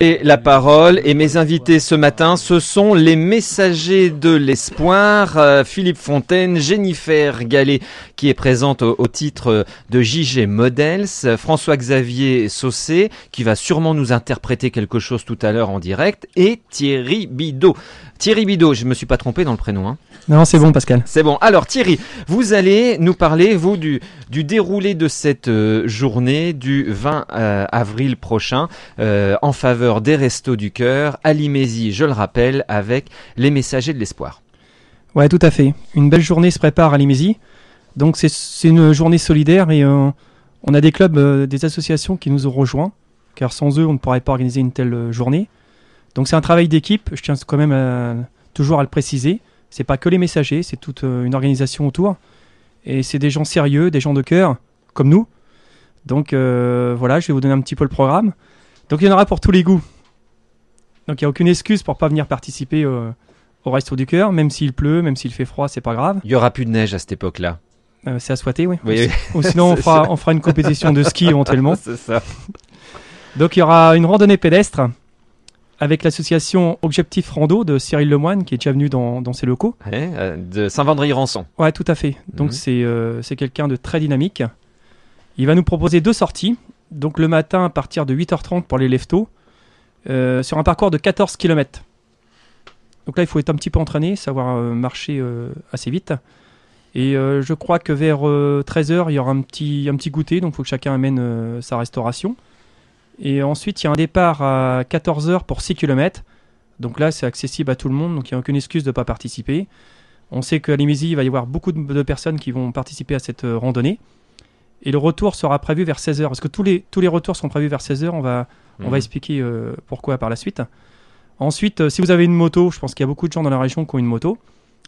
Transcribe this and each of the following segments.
Et la parole et mes invités ce matin, ce sont les messagers de l'espoir, Philippe Fontaine, Jennifer Gallet qui est présente au titre de JG Models, François-Xavier Saucé qui va sûrement nous interpréter quelque chose tout à l'heure en direct et Thierry Bidot. Thierry Bidot, je ne me suis pas trompé dans le prénom. Hein. Non, c'est bon Pascal. C'est bon. Alors Thierry, vous allez nous parler, vous, du déroulé de cette journée du 20 avril prochain en faveur des Restos du Cœur à Limézy, je le rappelle, avec les Messagers de l'Espoir. Ouais, tout à fait. Une belle journée se prépare à Limézy. Donc c'est une journée solidaire et on a des clubs, des associations qui nous ont rejoints, car sans eux, on ne pourrait pas organiser une telle journée. Donc c'est un travail d'équipe, je tiens quand même toujours à le préciser. C'est pas que les messagers, c'est toute une organisation autour. Et c'est des gens sérieux, des gens de cœur, comme nous. Donc voilà, je vais vous donner un petit peu le programme. Donc il y en aura pour tous les goûts. Donc il n'y a aucune excuse pour pas venir participer au Resto du Cœur, même s'il pleut, même s'il fait froid, c'est pas grave. Il y aura plus de neige à cette époque-là. C'est à souhaiter, oui. Oui. Ou sinon on fera une compétition de ski éventuellement. C'est ça. Donc il y aura une randonnée pédestre avec l'association Objectif Rando de Cyril Lemoine qui est déjà venu dans ses locaux. Ouais, de Saint-Vendry-Rançon. Ouais, tout à fait. Donc c'est quelqu'un de très dynamique. Il va nous proposer 2 sorties. Donc le matin à partir de 8h30 pour les lève-tôt sur un parcours de 14 km. Donc là il faut être un petit peu entraîné, savoir marcher assez vite. Et je crois que vers 13h il y aura un petit goûter, donc il faut que chacun amène sa restauration. Et ensuite, il y a un départ à 14h pour 6 km. Donc là, c'est accessible à tout le monde, donc il n'y a aucune excuse de ne pas participer. On sait qu'à Limézy, il va y avoir beaucoup de personnes qui vont participer à cette randonnée. Et le retour sera prévu vers 16h, parce que tous les retours sont prévus vers 16h. On va expliquer pourquoi par la suite. Ensuite, si vous avez une moto, je pense qu'il y a beaucoup de gens dans la région qui ont une moto.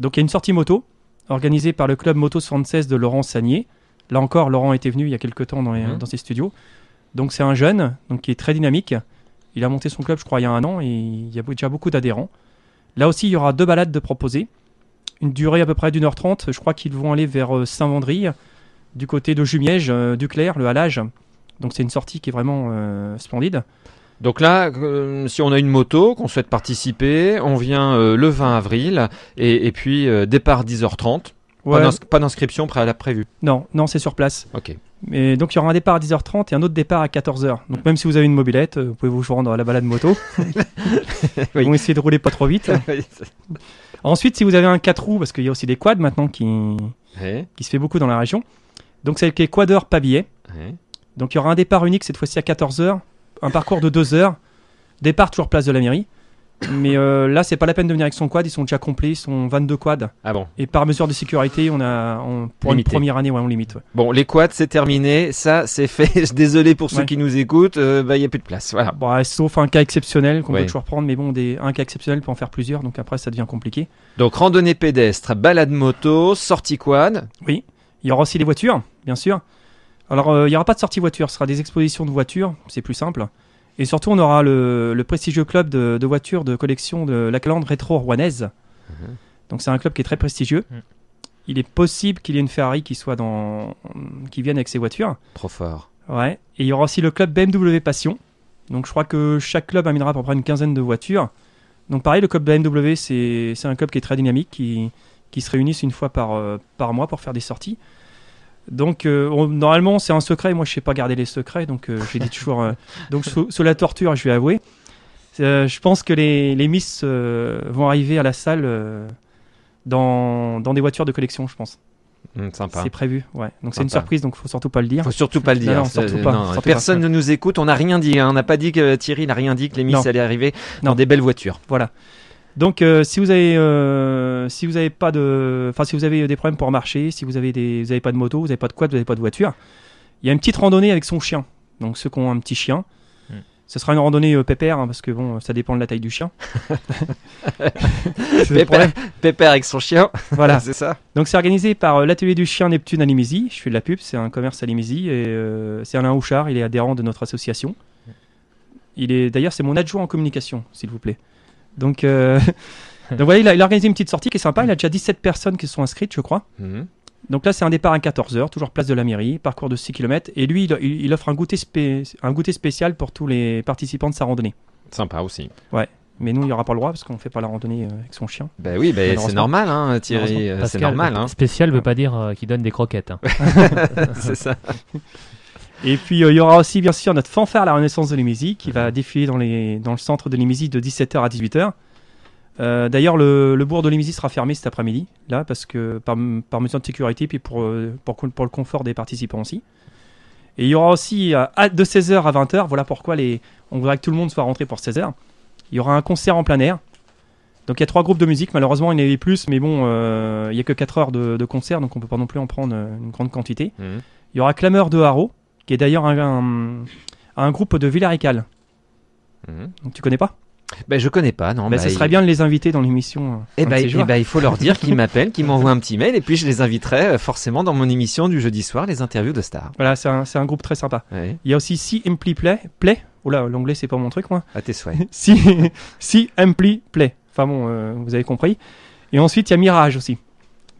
Donc il y a une sortie moto, organisée par le club Moto 76 de Laurent Sagnier. Là encore, Laurent était venu il y a quelques temps dans ses studios. Donc c'est un jeune qui est très dynamique. Il a monté son club, je crois, il y a 1 an et il y a déjà beaucoup d'adhérents. Là aussi, il y aura 2 balades de proposées. Une durée à peu près d'1h30. Je crois qu'ils vont aller vers Saint-Vendry, du côté de Jumièges, Duclair, le Halage. Donc c'est une sortie qui est vraiment splendide. Donc là, si on a une moto, qu'on souhaite participer, on vient le 20 avril et puis départ 10h30. Ouais. Pas d'inscription prévue. Non, c'est sur place. Ok. Et donc il y aura un départ à 10h30 et un autre départ à 14h. Donc même si vous avez une mobilette, vous pouvez vous rendre à la balade moto. Ils vont essayer de rouler pas trop vite. Ensuite, si vous avez un 4 roues, parce qu'il y a aussi des quads maintenant qui se fait beaucoup dans la région. Donc c'est avec les quadeurs pavillés. Donc il y aura un départ unique cette fois-ci à 14h, un parcours de 2 heures. Départ toujours place de la mairie. Mais là, c'est pas la peine de venir avec son quad, ils sont déjà complets, ils sont 22 quads. Ah bon. Et par mesure de sécurité, pour une première année, on limite. Ouais. Bon, les quads, c'est terminé, ça, c'est fait. Désolé pour ceux qui nous écoutent, il n'y a plus de place. Voilà. Bon, sauf un cas exceptionnel qu'on peut toujours prendre, mais bon, un cas exceptionnel peut en faire plusieurs, donc après, ça devient compliqué. Donc, randonnée pédestre, balade moto, sortie quad. Oui, il y aura aussi les voitures, bien sûr. Alors, il n'y aura pas de sortie voiture, ce sera des expositions de voitures, c'est plus simple. Et surtout, on aura le prestigieux club de voitures de collection de la Calandre rétro rouennaise. Donc, c'est un club qui est très prestigieux. Il est possible qu'il y ait une Ferrari qui vienne avec ses voitures. Trop fort. Ouais. Et il y aura aussi le club BMW Passion. Donc, je crois que chaque club amènera à peu près une quinzaine de voitures. Donc, pareil, le club BMW, c'est un club qui est très dynamique, qui se réunissent une fois par mois pour faire des sorties. Donc normalement c'est un secret, moi je sais pas garder les secrets, donc j'ai dit toujours donc sous la torture, je vais avouer. Je pense que les Miss vont arriver à la salle dans des voitures de collection, je pense. Sympa. C'est prévu, ouais. Donc c'est une surprise, donc faut surtout pas le dire. Faut surtout pas le dire. Non, surtout pas. Personne ne nous écoute, on n'a rien dit. On n'a pas dit que Thierry n'a rien dit que les Miss allaient arriver dans des belles voitures. Voilà. Donc si vous avez pas de, si vous avez des problèmes pour marcher, si vous avez pas de moto, vous avez pas de quad, vous avez pas de voiture, il y a une petite randonnée avec son chien. Donc ceux qui ont un petit chien, ce sera une randonnée pépère, parce que bon, ça dépend de la taille du chien. Pépère avec son chien. Voilà, c'est ça. Donc c'est organisé par l'atelier du chien Neptune à Limézy. Je fais de la pub, c'est un commerce à Limézy et c'est Alain Houchard, il est adhérent de notre association. D'ailleurs c'est mon adjoint en communication, s'il vous plaît. Donc voilà, il a organisé une petite sortie qui est sympa. Il a déjà 17 personnes qui se sont inscrites, je crois. Donc là, c'est un départ à 14h, toujours place de la mairie, parcours de 6 km. Et lui, il offre un goûter spécial pour tous les participants de sa randonnée. Sympa aussi. Mais nous, il n'y aura pas le droit parce qu'on ne fait pas la randonnée avec son chien. Ben oui, c'est normal, hein, Thierry. Pascal, c'est normal. Hein. Spécial veut pas dire qu'il donne des croquettes. Hein. C'est ça. Et puis, il y aura aussi, bien sûr, notre fanfare La Renaissance de Lémésie qui va défiler dans le centre de Lémésie de 17h à 18h. D'ailleurs, le bourg de Lémésie sera fermé cet après-midi, là, parce que par mesure de sécurité, puis pour le confort des participants aussi. Et il y aura aussi de 16h à 20h, voilà pourquoi on voudrait que tout le monde soit rentré pour 16h. Il y aura un concert en plein air. Donc il y a 3 groupes de musique, malheureusement il y en avait plus, mais bon, il n'y a que 4 heures de concert, donc on ne peut pas non plus en prendre une grande quantité. Il y aura Clameur de Haro, qui est d'ailleurs un groupe de Villarical. Donc tu connais pas ? Ben je connais pas, non. Ce serait bien de les inviter dans l'émission. Il faut leur dire qu'ils m'appellent, qu'ils m'envoient un petit mail, et puis je les inviterai forcément dans mon émission du jeudi soir, les interviews de stars. Voilà, c'est un groupe très sympa. Ouais. Il y a aussi Si Ampli Play. Oh là, l'anglais c'est pas mon truc moi. À tes souhaits. Si Ampli Play. Enfin bon, vous avez compris. Et ensuite il y a Mirage aussi.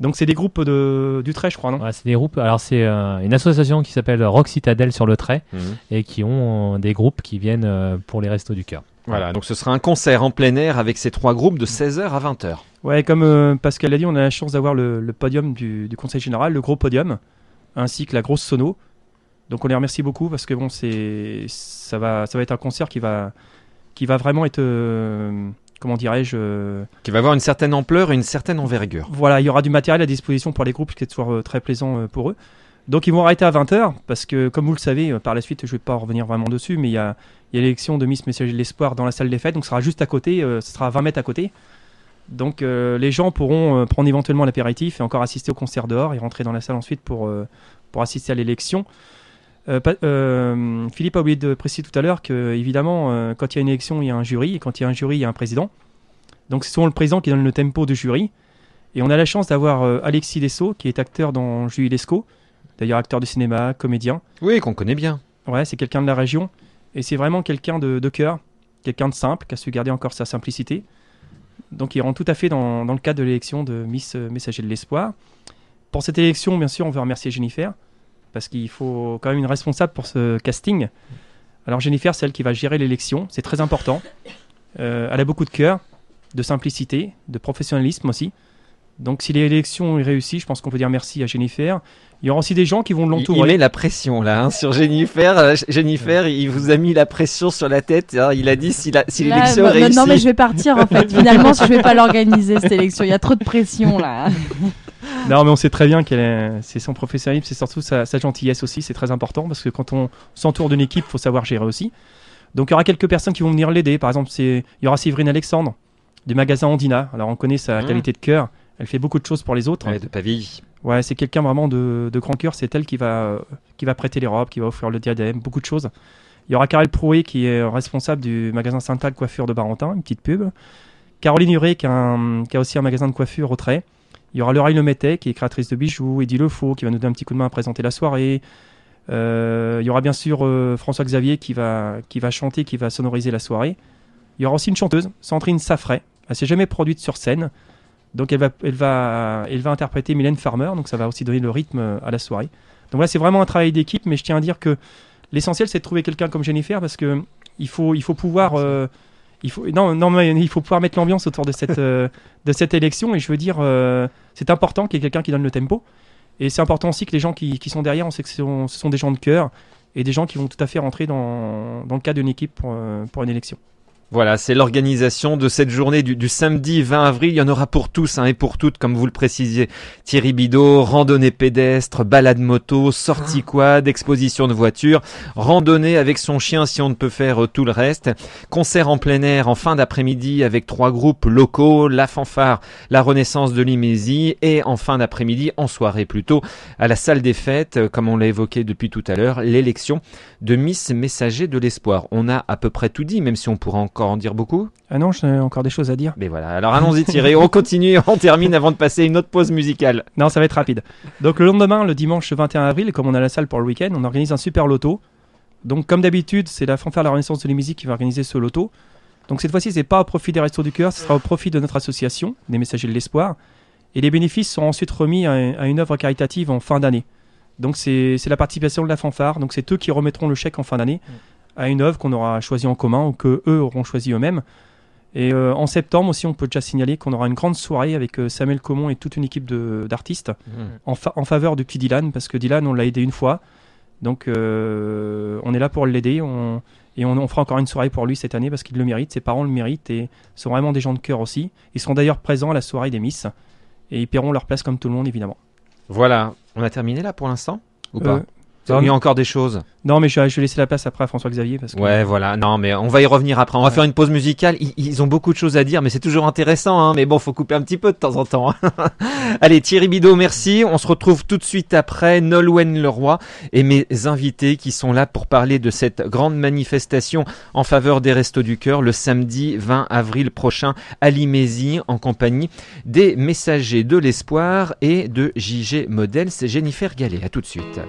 Donc c'est des groupes du Trait, je crois, non ? Ouais, c'est des groupes. Alors c'est une association qui s'appelle Rock Citadel sur le Trait et qui ont des groupes qui viennent pour les Restos du Cœur. Voilà, donc ce sera un concert en plein air avec ces 3 groupes de 16h à 20h. Ouais, comme Pascal l'a dit, on a la chance d'avoir le podium du Conseil Général, le gros podium, ainsi que la grosse sono. Donc on les remercie beaucoup parce que bon, ça va être un concert qui va vraiment être, comment dirais-je... Qui va avoir une certaine ampleur et une certaine envergure. Voilà, il y aura du matériel à disposition pour les groupes, ce qui est toujours très plaisant pour eux. Donc ils vont arrêter à 20h parce que, comme vous le savez, par la suite, je ne vais pas revenir vraiment dessus, mais il y a l'élection de Miss Messager de l'Espoir dans la salle des fêtes, donc ce sera juste à côté, ce sera à 20 mètres à côté. Donc les gens pourront prendre éventuellement l'apéritif et encore assister au concert dehors et rentrer dans la salle ensuite pour assister à l'élection. Philippe a oublié de préciser tout à l'heure que, évidemment, quand il y a une élection, il y a un jury, et quand il y a un jury, il y a un président. Donc c'est souvent le président qui donne le tempo du jury. Et on a la chance d'avoir Alexis Dessau, qui est acteur dans Julie Lescaut, d'ailleurs acteur de cinéma, comédien. Oui, qu'on connaît bien. Ouais, c'est quelqu'un de la région. Et c'est vraiment quelqu'un de cœur, quelqu'un de simple, qui a su garder encore sa simplicité. Donc il rentre tout à fait dans le cadre de l'élection de Miss Messager de l'Espoir. Pour cette élection, bien sûr, on veut remercier Jennifer, parce qu'il faut quand même une responsable pour ce casting. Alors Jennifer, c'est elle qui va gérer l'élection, c'est très important. Elle a beaucoup de cœur, de simplicité, de professionnalisme aussi. Donc si l'élection est réussie, je pense qu'on peut dire merci à Jennifer. Il y aura aussi des gens qui vont l'entourer. Il met la pression là sur Jennifer. Jennifer, il vous a mis la pression sur la tête. Alors, il a dit si l'élection est réussie. Non mais je vais partir en fait. Finalement, si je vais pas l'organiser cette élection, il y a trop de pression là. Non mais on sait très bien c'est son professionnalisme, c'est surtout sa gentillesse aussi, c'est très important parce que quand on s'entoure d'une équipe, il faut savoir gérer aussi. Donc il y aura quelques personnes qui vont venir l'aider. Par exemple, il y aura Séverine Alexandre du magasin Andina. Alors on connaît sa qualité de cœur. Elle fait beaucoup de choses pour les autres. Ouais, de Pavie. Ouais, c'est quelqu'un vraiment de grand cœur. C'est elle qui va prêter les robes, qui va offrir le diadème, beaucoup de choses. Il y aura Karel Prouet qui est responsable du magasin Saint-Al Coiffure de Barentin, une petite pub. Caroline Huré qui a aussi un magasin de coiffure au Trait. Il y aura Laurel Lemettet qui est créatrice de bijoux. Eddy Lefaux qui va nous donner un petit coup de main à présenter la soirée. Il y aura bien sûr François Xavier qui va chanter, qui va sonoriser la soirée. Il y aura aussi une chanteuse, Sandrine Saffray. Elle s'est jamais produite sur scène. Donc elle va interpréter Mylène Farmer, donc ça va aussi donner le rythme à la soirée. Donc là c'est vraiment un travail d'équipe, mais je tiens à dire que l'essentiel c'est de trouver quelqu'un comme Jennifer parce que il faut pouvoir il faut pouvoir mettre l'ambiance autour de cette élection et je veux dire c'est important qu'il y ait quelqu'un qui donne le tempo et c'est important aussi que les gens qui sont derrière, on sait que ce sont des gens de cœur et des gens qui vont tout à fait rentrer dans le cadre d'une équipe pour une élection. Voilà, c'est l'organisation de cette journée du samedi 20 avril. Il y en aura pour tous et pour toutes, comme vous le précisiez, Thierry Bidot, randonnée pédestre, balade moto, sortie quad, exposition de voitures, randonnée avec son chien si on ne peut faire tout le reste, concert en plein air en fin d'après-midi avec 3 groupes locaux, la fanfare, la Renaissance de Lémésie et en fin d'après-midi, en soirée plutôt, à la salle des fêtes, comme on l'a évoqué depuis tout à l'heure, l'élection de Miss Messager de l'Espoir. On a à peu près tout dit, même si on pourra encore en dire beaucoup. Ah non, j'ai encore des choses à dire. Mais voilà, alors allons-y Thierry, on continue, on termine avant de passer une autre pause musicale. Non, ça va être rapide. Donc le lendemain, le dimanche 21 avril, comme on a la salle pour le week-end, on organise un super loto. Donc comme d'habitude, c'est la fanfare La Renaissance de Lémésie qui va organiser ce loto. Donc cette fois-ci, c'est pas au profit des Restos du Cœur, ce sera au profit de notre association, des Messagers de l'Espoir. Et les bénéfices seront ensuite remis à une œuvre caritative en fin d'année. Donc c'est la participation de la fanfare, donc c'est eux qui remettront le chèque en fin d'année à une œuvre qu'on aura choisie en commun ou que eux auront choisi eux-mêmes. Et en septembre aussi, on peut déjà signaler qu'on aura une grande soirée avec Samuel Comon et toute une équipe d'artistes en faveur du petit Dylan, parce que Dylan, on l'a aidé une fois. Donc on est là pour l'aider. On fera encore une soirée pour lui cette année parce qu'il le mérite, ses parents le méritent et sont vraiment des gens de cœur aussi. Ils seront d'ailleurs présents à la soirée des Miss et ils paieront leur place comme tout le monde évidemment. Voilà, on a terminé là pour l'instant ou pas? Non, il y a encore des choses. Non, mais je vais laisser la place après à François-Xavier. Parce que... Ouais, voilà. Non, mais on va y revenir après. On va faire une pause musicale. Ils ont beaucoup de choses à dire, mais c'est toujours intéressant. Hein. Mais bon, faut couper un petit peu de temps en temps. Allez, Thierry Bidot, merci. On se retrouve tout de suite après. Nolwenn Leroy et mes invités qui sont là pour parler de cette grande manifestation en faveur des Restos du Cœur le samedi 20 avril prochain à Limézy en compagnie des Messagers de l'Espoir et de JG Model. C'est Jennifer Gallet. À tout de suite.